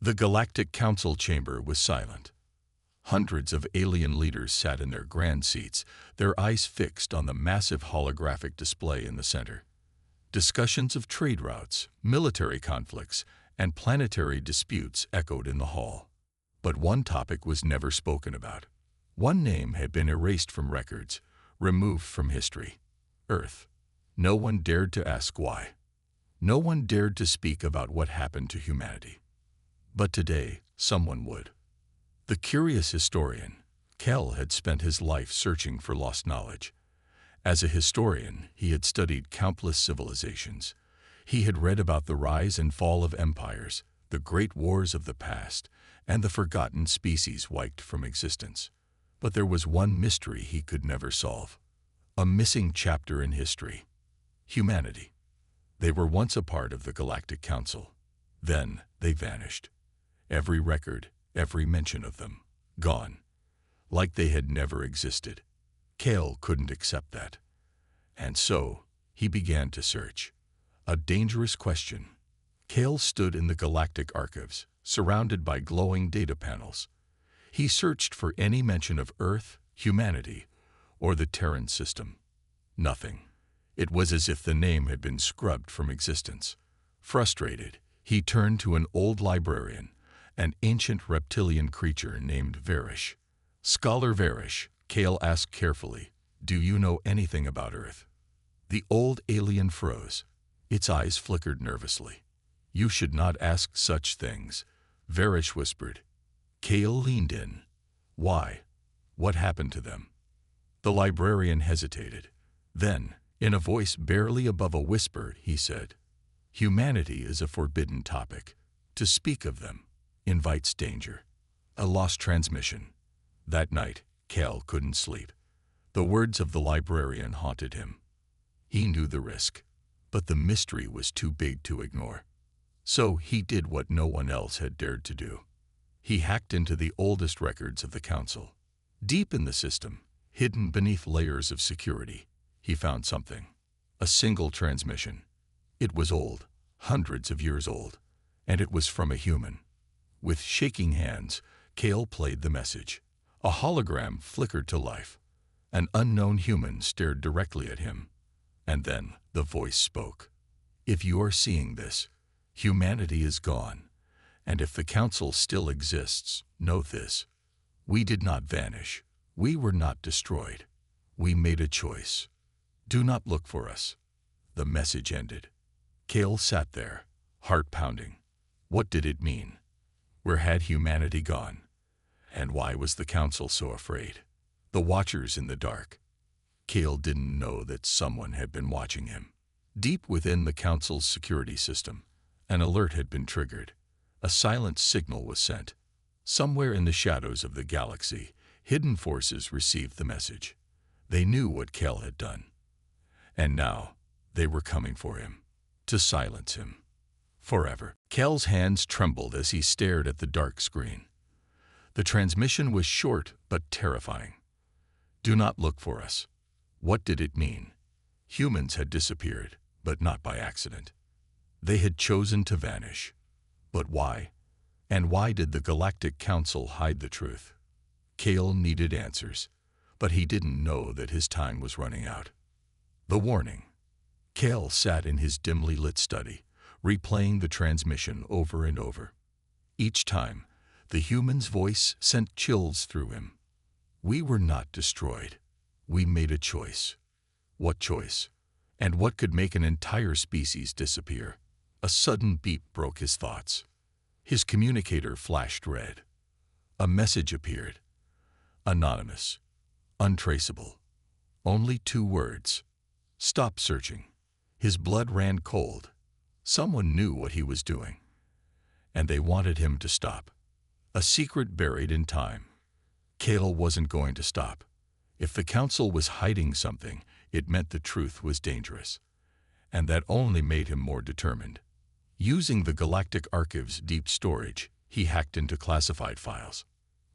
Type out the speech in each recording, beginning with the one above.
The Galactic Council chamber was silent. Hundreds of alien leaders sat in their grand seats, their eyes fixed on the massive holographic display in the center. Discussions of trade routes, military conflicts, and planetary disputes echoed in the hall. But one topic was never spoken about. One name had been erased from records, removed from history: Earth. No one dared to ask why. No one dared to speak about what happened to humanity. But today, someone would. The curious historian, Kel, had spent his life searching for lost knowledge. As a historian, he had studied countless civilizations. He had read about the rise and fall of empires, the great wars of the past, and the forgotten species wiped from existence. But there was one mystery he could never solve. A missing chapter in history. Humanity. They were once a part of the Galactic Council. Then they vanished. Every record, every mention of them, gone. Like they had never existed. Kale couldn't accept that. And so, he began to search. A dangerous question. Kale stood in the Galactic Archives, surrounded by glowing data panels. He searched for any mention of Earth, humanity, or the Terran system. Nothing. It was as if the name had been scrubbed from existence. Frustrated, he turned to an old librarian, an ancient reptilian creature named Varish. "Scholar Varish," Kale asked carefully, "do you know anything about Earth?" The old alien froze. Its eyes flickered nervously. "You should not ask such things," Varish whispered. Kale leaned in. "Why? What happened to them?" The librarian hesitated. Then, in a voice barely above a whisper, he said, "Humanity is a forbidden topic. To speak of them invites danger." A lost transmission. That night, Kel couldn't sleep. The words of the librarian haunted him. He knew the risk, but the mystery was too big to ignore. So he did what no one else had dared to do. He hacked into the oldest records of the Council. Deep in the system, hidden beneath layers of security, he found something. A single transmission. It was old, hundreds of years old, and it was from a human. With shaking hands, Kale played the message. A hologram flickered to life. An unknown human stared directly at him. And then the voice spoke. "If you are seeing this, humanity is gone. And if the Council still exists, know this. We did not vanish. We were not destroyed. We made a choice. Do not look for us." The message ended. Kale sat there, heart pounding. What did it mean? Where had humanity gone? And why was the Council so afraid? The Watchers in the dark. Kale didn't know that someone had been watching him. Deep within the Council's security system, an alert had been triggered. A silent signal was sent. Somewhere in the shadows of the galaxy, hidden forces received the message. They knew what Kale had done. And now, they were coming for him, to silence him. Forever. Kel's hands trembled as he stared at the dark screen. The transmission was short but terrifying. "Do not look for us." What did it mean? Humans had disappeared, but not by accident. They had chosen to vanish. But why? And why did the Galactic Council hide the truth? Kale needed answers, but he didn't know that his time was running out. The warning. Kale sat in his dimly lit study, replaying the transmission over and over. Each time, the human's voice sent chills through him. We were not destroyed. We made a choice. What choice? And what could make an entire species disappear? A sudden beep broke his thoughts. His communicator flashed red. A message appeared. Anonymous. Untraceable. Only 2 words. Stop searching. His blood ran cold. Someone knew what he was doing. And they wanted him to stop. A secret buried in time. Kale wasn't going to stop. If the Council was hiding something, it meant the truth was dangerous. And that only made him more determined. Using the Galactic Archive's deep storage, he hacked into classified files.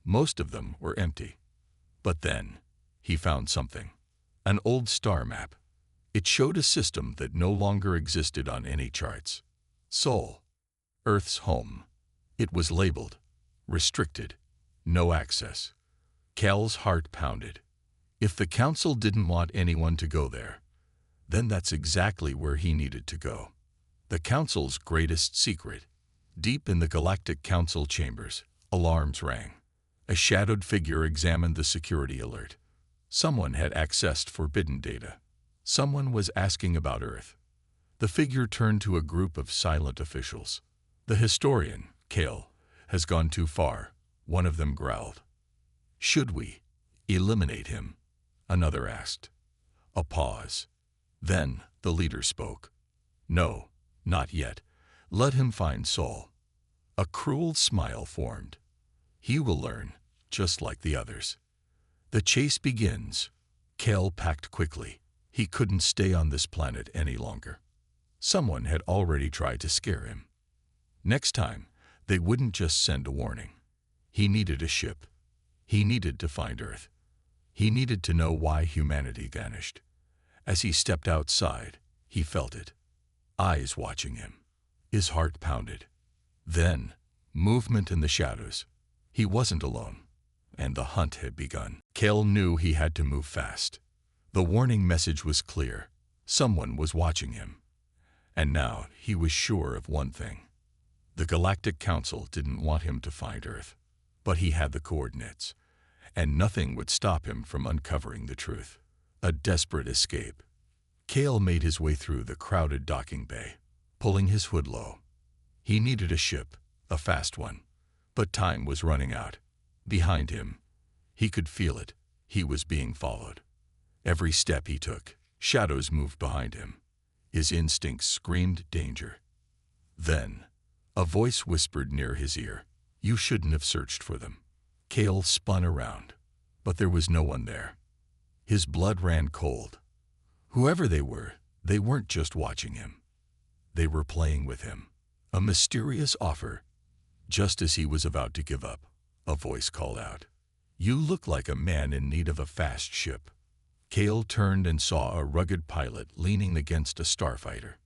Most of them were empty. But then, he found something. An old star map. It showed a system that no longer existed on any charts. Sol, Earth's home. It was labeled, restricted, no access. Cal's heart pounded. If the council didn't want anyone to go there, then that's exactly where he needed to go. The council's greatest secret. Deep in the Galactic Council chambers, alarms rang. A shadowed figure examined the security alert. Someone had accessed forbidden data. Someone was asking about Earth. The figure turned to a group of silent officials. The historian, Cal, has gone too far, one of them growled. Should we eliminate him? Another asked. A pause. Then the leader spoke. No, not yet. Let him find Saul. A cruel smile formed. He will learn, just like the others. The chase begins. Cal packed quickly. He couldn't stay on this planet any longer. Someone had already tried to scare him. Next time, they wouldn't just send a warning. He needed a ship. He needed to find Earth. He needed to know why humanity vanished. As he stepped outside, he felt it. Eyes watching him. His heart pounded. Then, movement in the shadows. He wasn't alone, and the hunt had begun. Cal knew he had to move fast. The warning message was clear. Someone was watching him. And now he was sure of one thing. The Galactic Council didn't want him to find Earth, but he had the coordinates, and nothing would stop him from uncovering the truth. A desperate escape. Cal made his way through the crowded docking bay, pulling his hood low. He needed a ship, a fast one, but time was running out. Behind him, he could feel it. He was being followed. Every step he took, shadows moved behind him. His instincts screamed danger. Then, a voice whispered near his ear, "You shouldn't have searched for them." Cal spun around, but there was no one there. His blood ran cold. Whoever they weren't just watching him. They were playing with him. A mysterious offer. Just as he was about to give up, a voice called out, "You look like a man in need of a fast ship." Cal turned and saw a rugged pilot leaning against a starfighter.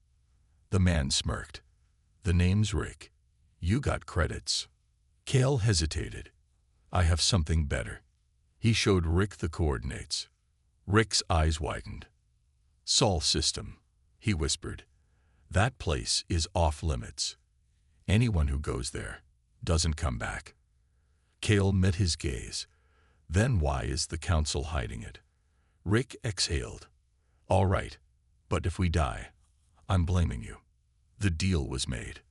The man smirked. "The name's Rick. You got credits." Cal hesitated. "I have something better." He showed Rick the coordinates. Rick's eyes widened. "Sol system," he whispered. "That place is off limits. Anyone who goes there doesn't come back." Cal met his gaze. "Then why is the council hiding it?" Rick exhaled. "All right, but if we die, I'm blaming you." The deal was made.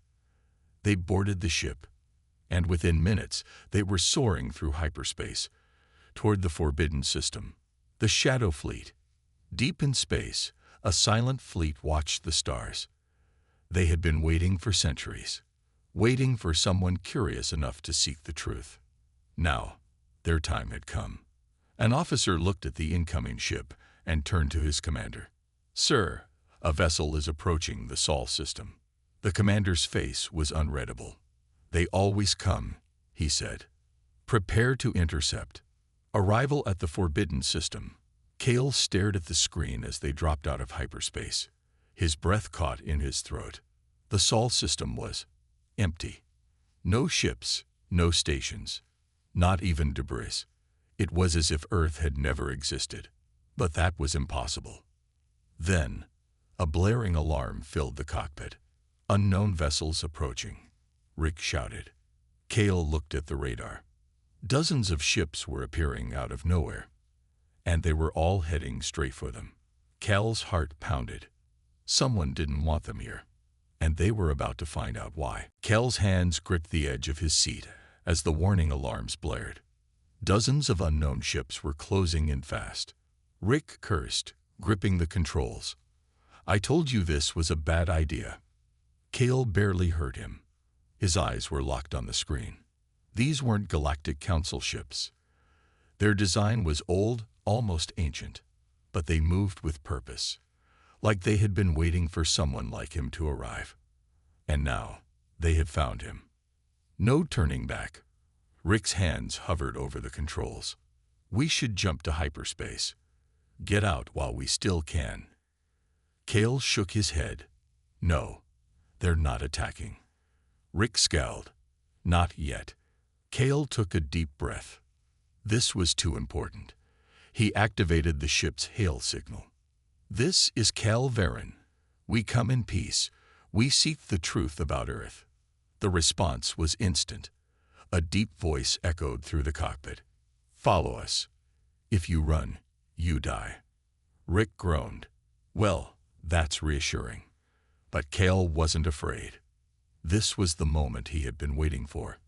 They boarded the ship, and within minutes they were soaring through hyperspace toward the forbidden system. The Shadow Fleet. Deep in space, a silent fleet watched the stars. They had been waiting for centuries, waiting for someone curious enough to seek the truth. Now, their time had come. An officer looked at the incoming ship and turned to his commander. "Sir, a vessel is approaching the Sol system." The commander's face was unreadable. "They always come," he said. "Prepare to intercept." Arrival at the forbidden system. Cal stared at the screen as they dropped out of hyperspace. His breath caught in his throat. The Sol system was empty. No ships, no stations, not even debris. It was as if Earth had never existed. But that was impossible. Then, a blaring alarm filled the cockpit. "Unknown vessels approaching," Rick shouted. Cal looked at the radar. Dozens of ships were appearing out of nowhere, and they were all heading straight for them. Cal's heart pounded. Someone didn't want them here, and they were about to find out why. Cal's hands gripped the edge of his seat as the warning alarms blared. Dozens of unknown ships were closing in fast. Rick cursed, gripping the controls. "I told you this was a bad idea." Cal barely heard him. His eyes were locked on the screen. These weren't Galactic Council ships. Their design was old, almost ancient, but they moved with purpose, like they had been waiting for someone like him to arrive. And now, they had found him. No turning back. Rick's hands hovered over the controls. "We should jump to hyperspace. Get out while we still can." Cal shook his head. "No, they're not attacking." Rick scowled. Not yet. Cale took a deep breath. This was too important. He activated the ship's hail signal. "This is Cal Varen. We come in peace. We seek the truth about Earth." The response was instant. A deep voice echoed through the cockpit. "Follow us. If you run, you die." Rick groaned. Well, that's reassuring. But Cale wasn't afraid. This was the moment he had been waiting for.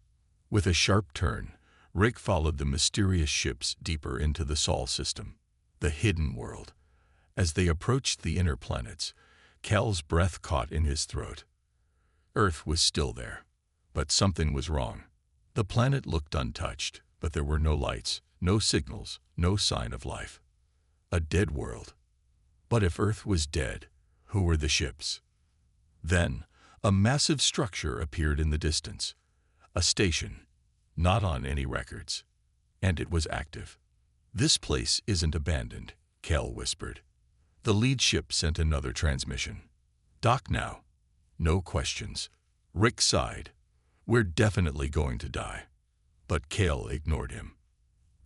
With a sharp turn, Rick followed the mysterious ships deeper into the Sol system, the hidden world. As they approached the inner planets, Cal's breath caught in his throat. Earth was still there, but something was wrong. The planet looked untouched, but there were no lights, no signals, no sign of life. A dead world. But if Earth was dead, who were the ships? Then, a massive structure appeared in the distance. A station, not on any records. And it was active. "This place isn't abandoned," Cal whispered. The lead ship sent another transmission. "Dock now. No questions." Rick sighed. "We're definitely going to die." But Cale ignored him.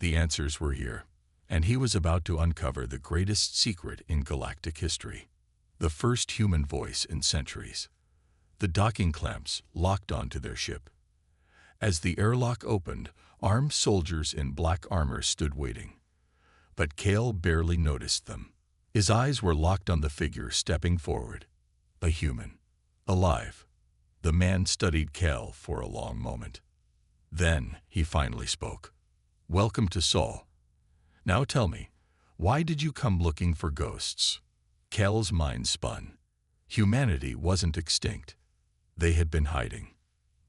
The answers were here, and he was about to uncover the greatest secret in galactic history. The first human voice in centuries. The docking clamps locked onto their ship. As the airlock opened, armed soldiers in black armor stood waiting. But Cale barely noticed them. His eyes were locked on the figure stepping forward. A human. Alive. The man studied Cale for a long moment. Then he finally spoke. "Welcome to Sol. Now tell me, why did you come looking for ghosts?" Cale's mind spun. Humanity wasn't extinct. They had been hiding.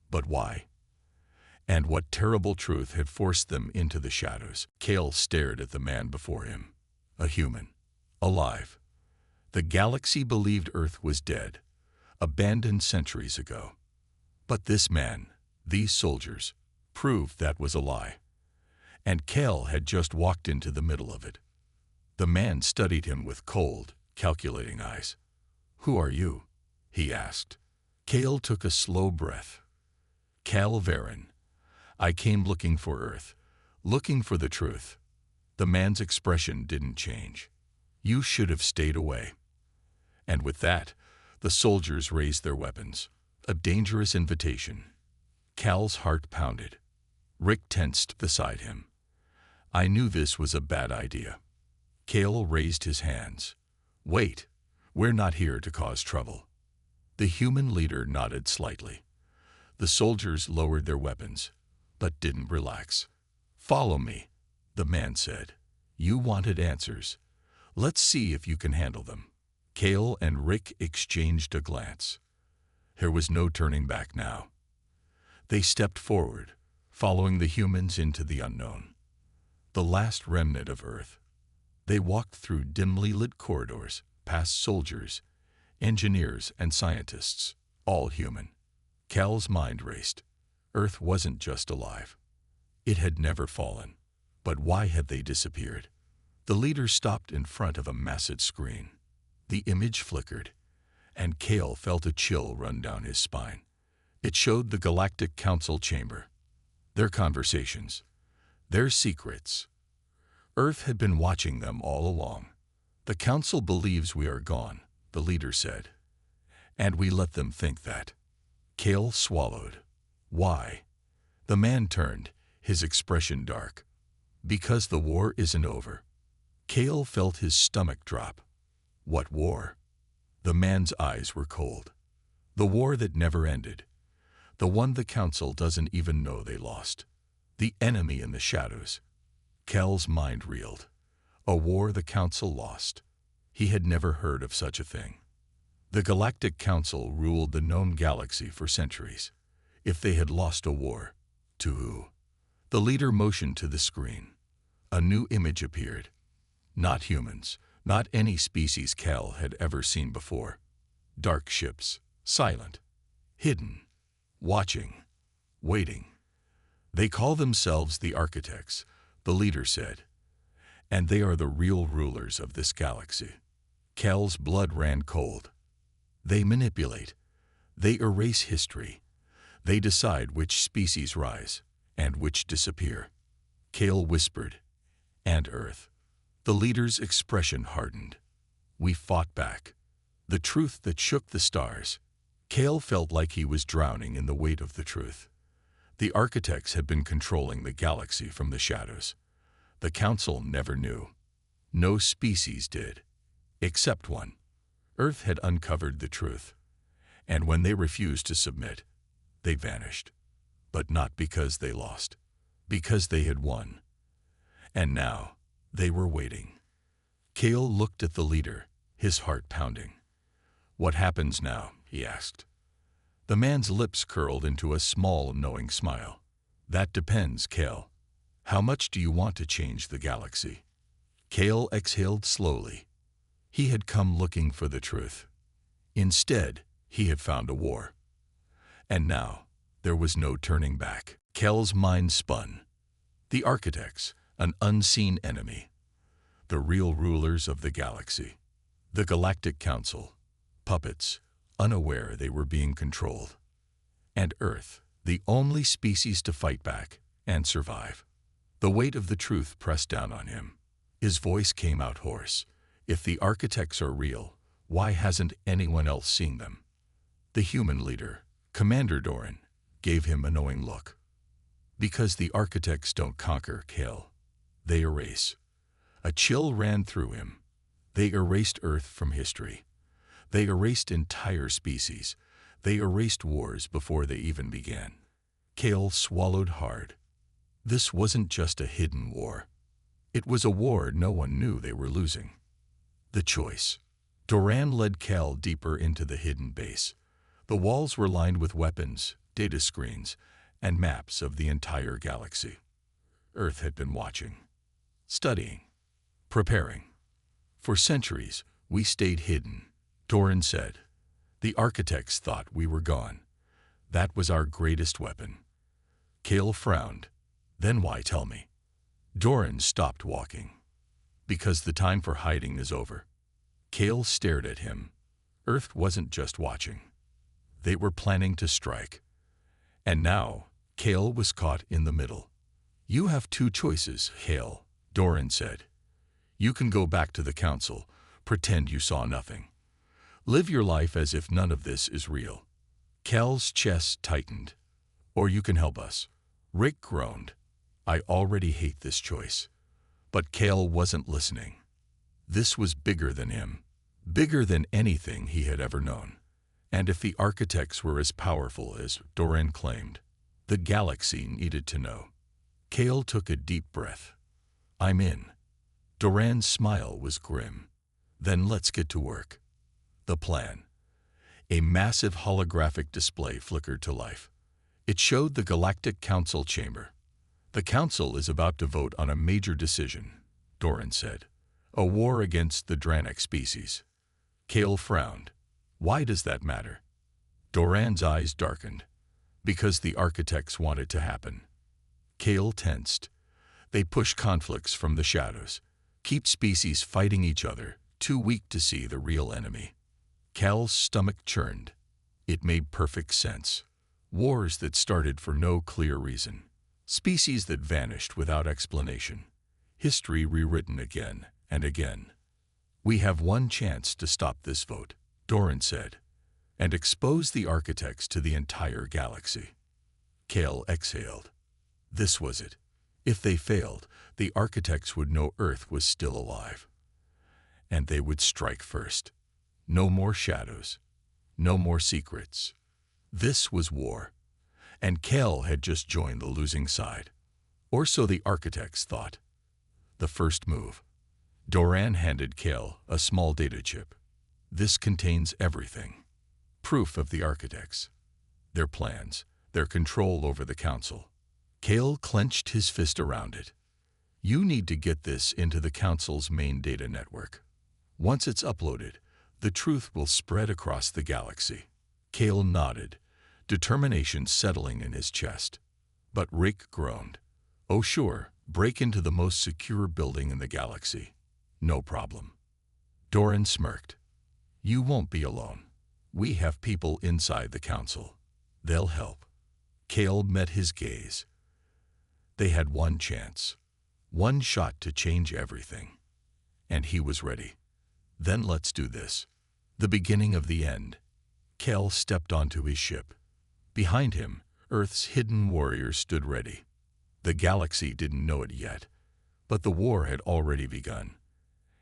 But why? And what terrible truth had forced them into the shadows? Cale stared at the man before him. A human. Alive. The galaxy believed Earth was dead, abandoned centuries ago. But this man, these soldiers, proved that was a lie. And Cale had just walked into the middle of it. The man studied him with cold, calculating eyes. "Who are you?" he asked. Cale took a slow breath. "Cal Varen. I came looking for Earth, looking for the truth." The man's expression didn't change. "You should have stayed away." And with that, the soldiers raised their weapons. A dangerous invitation. Cal's heart pounded. Rick tensed beside him. "I knew this was a bad idea." Cale raised his hands. "Wait, we're not here to cause trouble." The human leader nodded slightly. The soldiers lowered their weapons, but didn't relax. "Follow me," the man said. "You wanted answers. Let's see if you can handle them." Cale and Rick exchanged a glance. There was no turning back now. They stepped forward, following the humans into the unknown. The last remnant of Earth. They walked through dimly lit corridors, past soldiers, engineers, and scientists, all human. Cal's mind raced. Earth wasn't just alive. It had never fallen. But why had they disappeared? The leader stopped in front of a massive screen. The image flickered, and Cale felt a chill run down his spine. It showed the Galactic Council chamber. Their conversations. Their secrets. Earth had been watching them all along. "The Council believes we are gone," the leader said. "And we let them think that." Cale swallowed. "Why?" The man turned, his expression dark. "Because the war isn't over." Cale felt his stomach drop. What war? The man's eyes were cold. The war that never ended. The one the Council doesn't even know they lost. The enemy in the shadows. Cal's mind reeled. A war the Council lost. He had never heard of such a thing. The Galactic Council ruled the known galaxy for centuries. If they had lost a war, to who? The leader motioned to the screen. A new image appeared. Not humans, not any species Cal had ever seen before. Dark ships, silent, hidden, watching, waiting. "They call themselves the Architects," the leader said. "And they are the real rulers of this galaxy." Cal's blood ran cold. "They manipulate. They erase history. They decide which species rise and which disappear. Kale whispered, "And Earth." The leader's expression hardened. We fought back. The truth that shook the stars. Kale felt like he was drowning in the weight of the truth. The architects had been controlling the galaxy from the shadows. The council never knew. No species did, except one. Earth had uncovered the truth, and when they refused to submit, they vanished. But not because they lost, because they had won. And now, they were waiting. Kale looked at the leader, his heart pounding. "What happens now?" he asked. The man's lips curled into a small, knowing smile. "That depends, Kale. How much do you want to change the galaxy?" Kale exhaled slowly. He had come looking for the truth. Instead, he had found a war. And now, there was no turning back. Kale's mind spun. The architects, an unseen enemy. The real rulers of the galaxy. The Galactic Council, puppets, unaware they were being controlled. And Earth, the only species to fight back and survive. The weight of the truth pressed down on him. His voice came out hoarse. "If the architects are real, why hasn't anyone else seen them?" The human leader, Commander Doran, gave him a knowing look. "Because the architects don't conquer, Kale. They erase." A chill ran through him. They erased Earth from history. They erased entire species. They erased wars before they even began. Kale swallowed hard. This wasn't just a hidden war. It was a war no one knew they were losing. The choice. Doran led Kale deeper into the hidden base. The walls were lined with weapons, data screens, and maps of the entire galaxy. Earth had been watching, studying, preparing. "For centuries, we stayed hidden," Doran said. "The architects thought we were gone. That was our greatest weapon." Kale frowned. "Then why tell me?" Doran stopped walking. "Because the time for hiding is over." Kale stared at him. Earth wasn't just watching. They were planning to strike. And now, Kale was caught in the middle. "You have two choices, Kale," Doran said. "You can go back to the council, pretend you saw nothing. Live your life as if none of this is real." Kale's chest tightened. "Or you can help us." Rick groaned. "I already hate this choice." But Kale wasn't listening. This was bigger than him, bigger than anything he had ever known. And if the architects were as powerful as Doran claimed, the galaxy needed to know. Kale took a deep breath. "I'm in." Doran's smile was grim. "Then let's get to work." The plan. A massive holographic display flickered to life. It showed the Galactic Council chamber. "The Council is about to vote on a major decision," Doran said. "A war against the Dranik species." Kale frowned. "Why does that matter?" Doran's eyes darkened. "Because the architects want it to happen." Kale tensed. "They push conflicts from the shadows, keep species fighting each other, too weak to see the real enemy." Kale's stomach churned. It made perfect sense. Wars that started for no clear reason. Species that vanished without explanation. History rewritten again and again. "We have one chance to stop this vote," Doran said, "and expose the architects to the entire galaxy." Kale exhaled. This was it. If they failed, the architects would know Earth was still alive. And they would strike first. No more shadows. No more secrets. This was war. And Kale had just joined the losing side. Or so the architects thought. The first move. Doran handed Kale a small data chip. "This contains everything. Proof of the architects. Their plans. Their control over the council." Kale clenched his fist around it. "You need to get this into the council's main data network. Once it's uploaded, the truth will spread across the galaxy." Kale nodded, determination settling in his chest. But Rick groaned. "Oh sure, break into the most secure building in the galaxy. No problem." Doran smirked. "You won't be alone. We have people inside the council. They'll help." Kale met his gaze. They had one chance, one shot to change everything. And he was ready. Then let's do this. The beginning of the end. Kale stepped onto his ship. Behind him, Earth's hidden warriors stood ready. The galaxy didn't know it yet, but the war had already begun.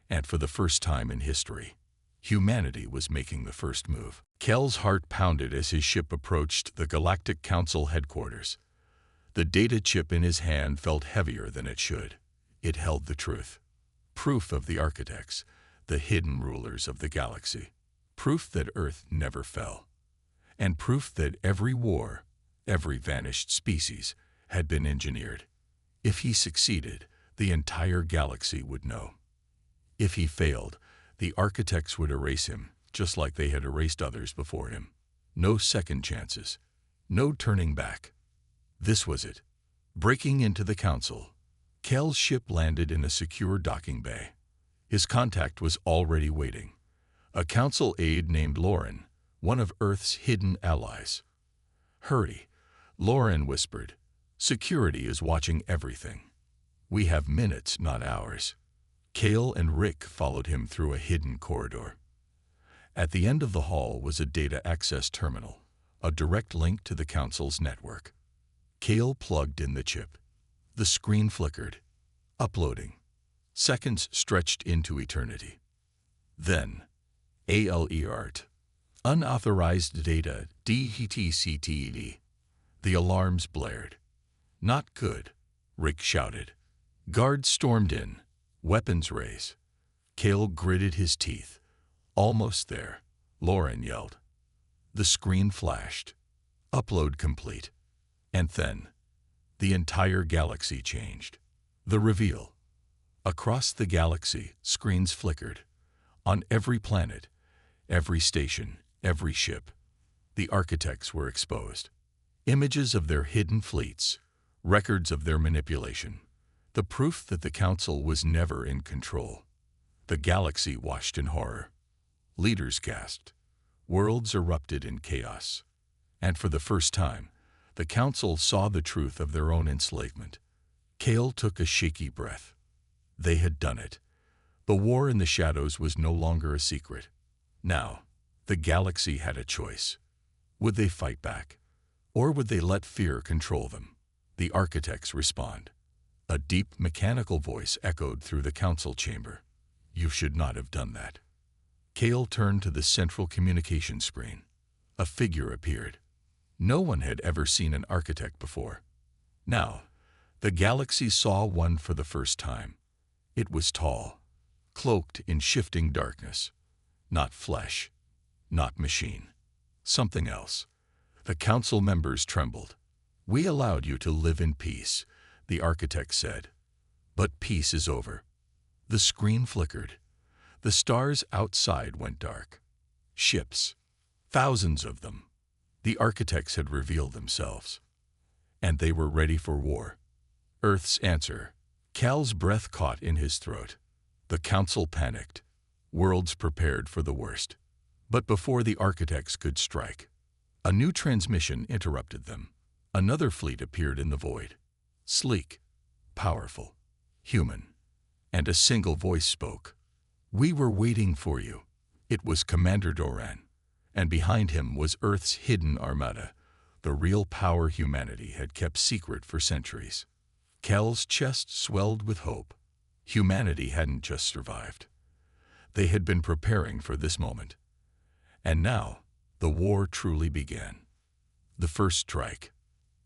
And for the first time in history, humanity was making the first move. Kale's heart pounded as his ship approached the Galactic Council headquarters. The data chip in his hand felt heavier than it should. It held the truth. Proof of the architects, the hidden rulers of the galaxy. Proof that Earth never fell. And proof that every war, every vanished species, had been engineered. If he succeeded, the entire galaxy would know. If he failed, the architects would erase him, just like they had erased others before him. No second chances. No turning back. This was it. Breaking into the council, Kale's ship landed in a secure docking bay. His contact was already waiting. A council aide named Lauren, one of Earth's hidden allies. "Hurry," Lauren whispered. "Security is watching everything. We have minutes, not hours." Kale and Rick followed him through a hidden corridor. At the end of the hall was a data access terminal, a direct link to the council's network. Kale plugged in the chip. The screen flickered. Uploading. Seconds stretched into eternity. Then, ALERT. Unauthorized data, DETCTED. The alarms blared. "Not good," Rick shouted. Guards stormed in, weapons raised. Kale gritted his teeth. "Almost there," Lauren yelled. The screen flashed. Upload complete. And then, the entire galaxy changed. The reveal. Across the galaxy, screens flickered. On every planet, every station, every ship, the architects were exposed. Images of their hidden fleets, records of their manipulation, the proof that the council was never in control. The galaxy watched in horror. Leaders gasped. Worlds erupted in chaos. And for the first time, the council saw the truth of their own enslavement. Kale took a shaky breath. They had done it. The war in the shadows was no longer a secret. Now, the galaxy had a choice. Would they fight back? Or would they let fear control them? The architects respond. A deep mechanical voice echoed through the council chamber. "You should not have done that." Kale turned to the central communication screen. A figure appeared. No one had ever seen an architect before. Now, the galaxy saw one for the first time. It was tall, cloaked in shifting darkness. Not flesh, not machine. Something else. The council members trembled. "We allowed you to live in peace," the architect said. "But peace is over." The screen flickered. The stars outside went dark. Ships. Thousands of them. The architects had revealed themselves. And they were ready for war. Earth's answer. Cal's breath caught in his throat. The council panicked. Worlds prepared for the worst. But before the architects could strike, a new transmission interrupted them. Another fleet appeared in the void. Sleek, powerful, human. And a single voice spoke. "We were waiting for you." It was Commander Doran. And behind him was Earth's hidden armada, the real power humanity had kept secret for centuries. Cal's chest swelled with hope. Humanity hadn't just survived. They had been preparing for this moment. And now, the war truly began. The first strike.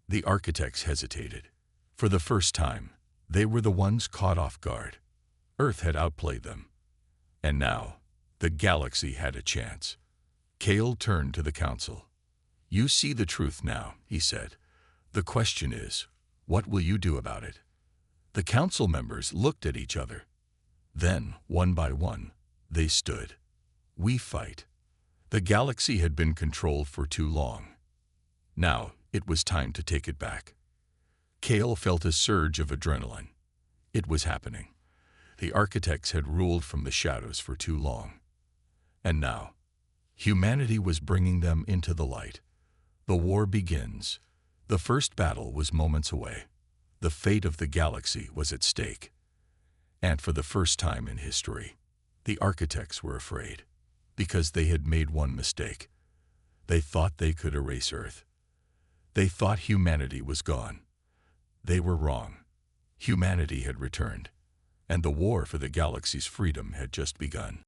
The architects hesitated. For the first time, they were the ones caught off guard. Earth had outplayed them. And now, the galaxy had a chance. Kale turned to the council. "You see the truth now," he said. "The question is, what will you do about it?" The council members looked at each other. Then, one by one, they stood. "We fight." The galaxy had been controlled for too long. Now, it was time to take it back. Kale felt a surge of adrenaline. It was happening. The architects had ruled from the shadows for too long. And now, humanity was bringing them into the light. The war begins. The first battle was moments away. The fate of the galaxy was at stake. And for the first time in history, the architects were afraid, because they had made one mistake. They thought they could erase Earth. They thought humanity was gone. They were wrong. Humanity had returned, and the war for the galaxy's freedom had just begun.